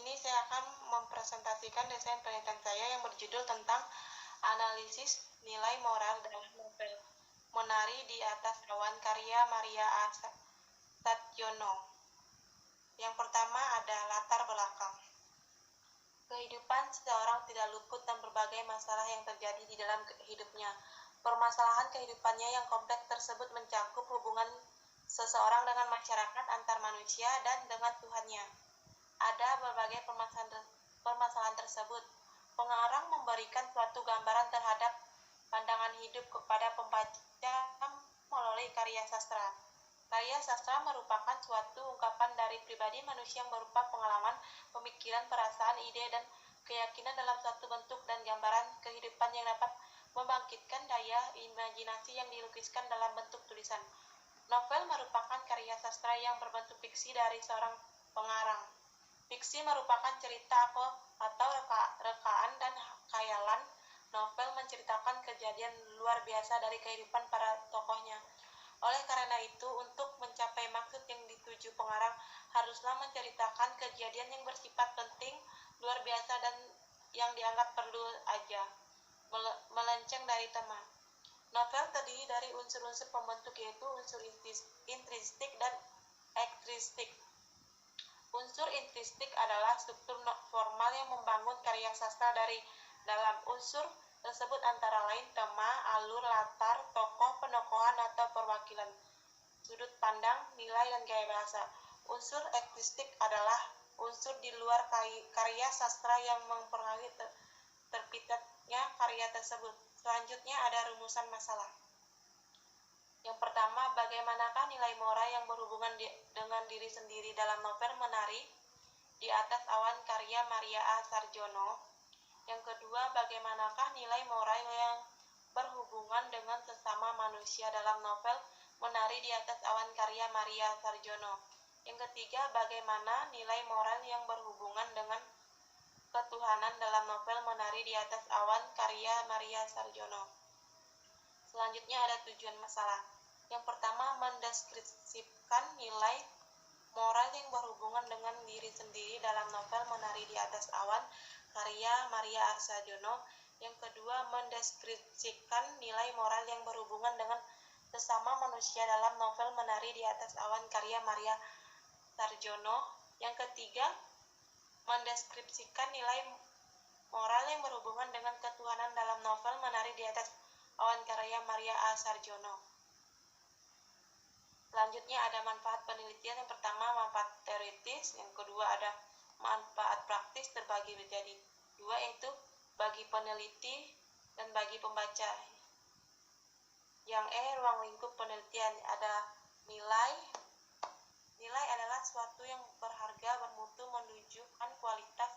ini saya akan mempresentasikan desain penelitian saya yang berjudul tentang analisis nilai moral dalam novel Menari di Atas Awan karya Maria A. Satyono. Yang pertama ada latar belakang. Kehidupan seseorang tidak luput dan berbagai masalah yang terjadi di dalam hidupnya. Permasalahan kehidupannya yang kompleks tersebut mencakup hubungan seseorang dengan masyarakat, antar manusia, dan dengan Tuhannya. Ada berbagai permasalahan tersebut. Pengarang memberikan suatu gambaran terhadap pandangan hidup kepada pembaca melalui karya sastra. Karya sastra merupakan suatu ungkapan dari pribadi manusia yang berupa pengalaman, pemikiran, perasaan, ide, dan keyakinan dalam suatu bentuk dan gambaran kehidupan yang dapat membangkitkan daya imajinasi yang dilukiskan dalam bentuk tulisan. Novel merupakan karya sastra yang berbentuk fiksi dari seorang pengarang. Fiksi merupakan cerita atau rekaan dan khayalan. Novel menceritakan kejadian luar biasa dari kehidupan para tokohnya. Oleh karena itu, untuk mencapai maksud yang dituju pengarang, haruslah menceritakan kejadian yang bersifat penting, luar biasa, dan yang dianggap perlu aja, melenceng dari tema. Novel terdiri dari unsur-unsur pembentuk, yaitu unsur intrinsik dan ekstristik. Unsur intrinsik adalah struktur formal yang membangun karya sastra. Dari dalam unsur tersebut antara lain tema, alur, latar, tokoh, penokohan atau perwakilan, sudut pandang, nilai, dan gaya bahasa. Unsur ekstristik adalah unsur di luar karya sastra yang mempengaruhi terbitnya karya tersebut. Selanjutnya ada rumusan masalah. Yang pertama, bagaimanakah nilai moral yang berhubungan dengan diri sendiri dalam novel Menari di Atas Awan karya Maria A. Sarjono. Yang kedua, bagaimanakah nilai moral yang berhubungan dengan sesama manusia dalam novel Menari di Atas Awan karya Maria Sarjono. Yang ketiga, bagaimana nilai moral yang berhubungan dengan ketuhanan dalam novel Menari di Atas Awan karya Maria Sarjono. Selanjutnya ada tujuan masalah. Yang pertama, mendeskripsikan nilai moral yang berhubungan dengan diri sendiri dalam novel Menari di Atas Awan karya Maria Sarjono. Yang kedua, mendeskripsikan nilai moral yang berhubungan dengan sesama manusia dalam novel Menari di Atas Awan karya Maria Sarjono. Yang ketiga, mendeskripsikan nilai moral yang berhubungan dengan ketuhanan dalam novel Menari di Atas Awan karya Maria A. Sarjono. Selanjutnya ada manfaat penelitian. Yang pertama, manfaat teoritis. Yang kedua ada manfaat praktis, terbagi menjadi dua, yaitu bagi peneliti dan bagi pembaca. Yang ruang lingkup penelitian ada nilai. Nilai adalah sesuatu yang berharga, bermutu, menunjukkan kualitas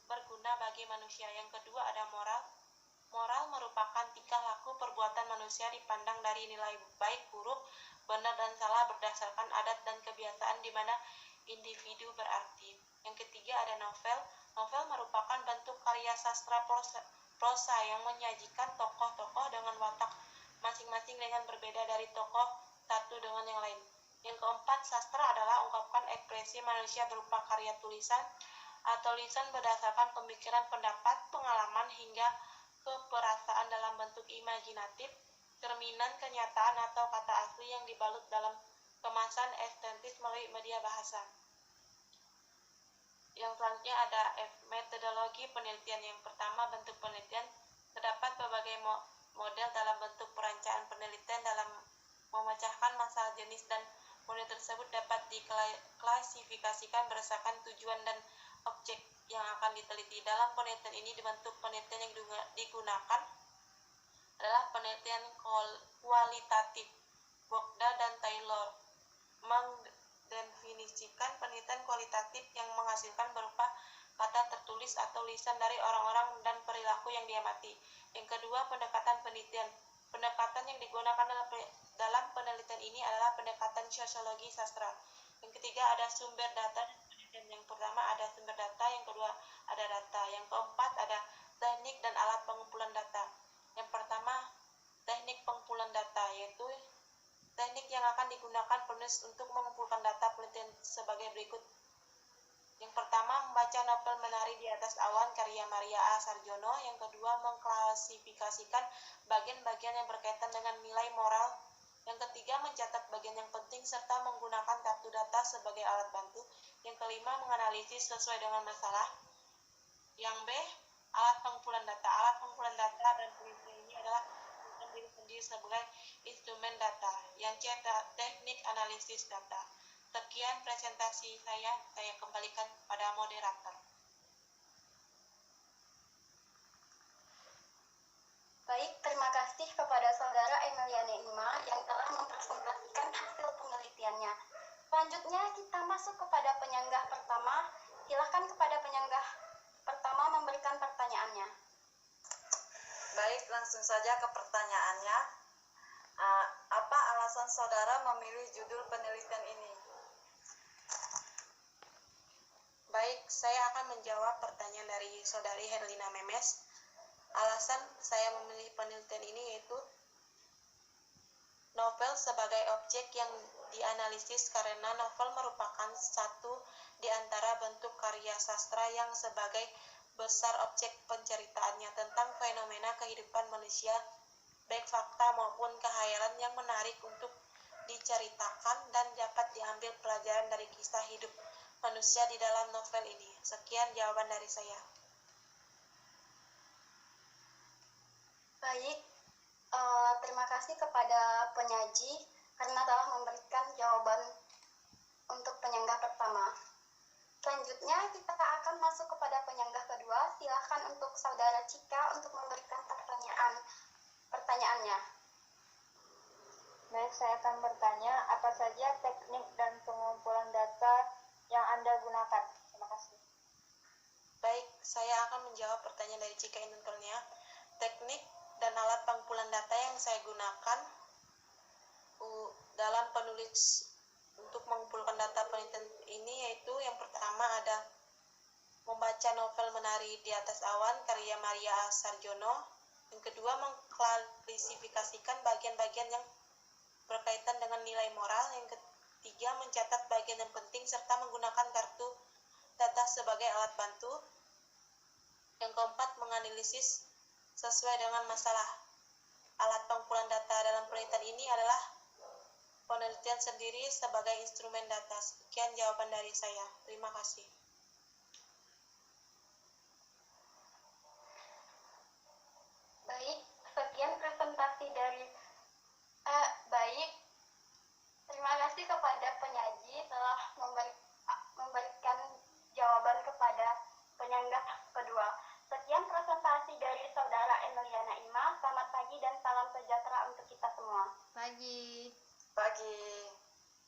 berguna bagi manusia. Yang kedua ada moral. Moral merupakan tingkah laku perbuatan manusia dipandang dari nilai baik, buruk, benar, dan salah berdasarkan adat dan kebiasaan di mana individu berarti. Yang ketiga ada novel. Novel merupakan bentuk karya sastra prosa yang menyajikan tokoh-tokoh dengan watak masing-masing dengan berbeda dari tokoh satu dengan yang lain. Yang keempat, sastra adalah ungkapan ekspresi manusia berupa karya tulisan atau lisan berdasarkan pemikiran, pendapat, pengalaman, hingga keperasaan dalam bentuk imajinatif, cerminan kenyataan atau kata asli yang dibalut dalam kemasan estetis melalui media bahasa. Yang selanjutnya ada metodologi penelitian. Yang pertama, bentuk penelitian. Terdapat berbagai model dalam bentuk perencanaan penelitian dalam memecahkan masalah jenis, dan model tersebut dapat diklasifikasikan berdasarkan tujuan dan objek yang akan diteliti. Dalam penelitian ini, bentuk penelitian yang digunakan adalah penelitian kualitatif. Bogda dan Taylor mendefinisikan penelitian kualitatif yang menghasilkan berupa kata tertulis atau lisan dari orang-orang dan perilaku yang diamati. Yang kedua, pendekatan penelitian. Pendekatan yang digunakan dalam penelitian ini adalah pendekatan sosiologi sastra. Yang ketiga ada sumber data dan penelitian. Yang pertama ada sumber data, yang kedua ada data. Yang keempat ada teknik dan alat pengumpulan data. Yang pertama, teknik pengumpulan data, yaitu teknik yang akan digunakan penulis untuk mengumpulkan data penelitian sebagai berikut. Yang pertama, membaca novel Menari di Atas Awan karya Maria A. Sarjono. Yang kedua, mengklasifikasikan bagian-bagian yang berkaitan dengan nilai moral. Yang ketiga, mencatat bagian yang penting serta menggunakan kartu data sebagai alat bantu. Yang kelima, menganalisis sesuai dengan masalah. Yang B, alat pengumpulan data. Alat pengumpulan data dan penelitian ini adalah diri sendiri sebagai instrumen data. Yang C, teknik analisis data. Sekian presentasi saya kembalikan pada moderator. Baik, terima kasih kepada Saudara Emiliane Ima yang telah mempresentasikan hasil penelitiannya. Selanjutnya kita masuk kepada penyanggah pertama. Silakan kepada penyanggah pertama memberikan pertanyaannya. Baik, langsung saja ke pertanyaannya. Apa alasan saudara memilih judul penelitian ini? Baik, saya akan menjawab pertanyaan dari Saudari Herlina Memes. Alasan saya memilih penelitian ini yaitu novel sebagai objek yang dianalisis karena novel merupakan satu di antara bentuk karya sastra yang sebagai besar objek penceritaannya tentang fenomena kehidupan manusia, baik fakta maupun khayalan yang menarik untuk diceritakan dan dapat diambil pelajaran dari kisah hidup manusia di dalam novel ini. Sekian jawaban dari saya. Baik, terima kasih kepada penyaji karena telah memberikan jawaban untuk penyanggah pertama. Selanjutnya kita akan masuk kepada penyanggah kedua. Silakan untuk Saudara Cika untuk memberikan pertanyaannya. Baik, saya akan bertanya, apa saja teknik dan pengumpulan data yang Anda gunakan? Terima kasih. Baik, saya akan menjawab pertanyaan dari Cika Intelnya. Teknik dan alat pengumpulan data yang saya gunakan dalam penulis untuk mengumpulkan data penelitian ini yaitu yang pertama ada membaca novel Menari di Atas Awan karya Maria A. Sarjono. Yang kedua, mengklasifikasikan bagian-bagian yang berkaitan dengan nilai moral. Yang ketiga, mencatat bagian yang penting serta menggunakan kartu data sebagai alat bantu. Yang keempat, menganalisis sesuai dengan masalah. Alat pengumpulan data dalam penelitian ini adalah penelitian sendiri sebagai instrumen data. Sekian jawaban dari saya. Terima kasih.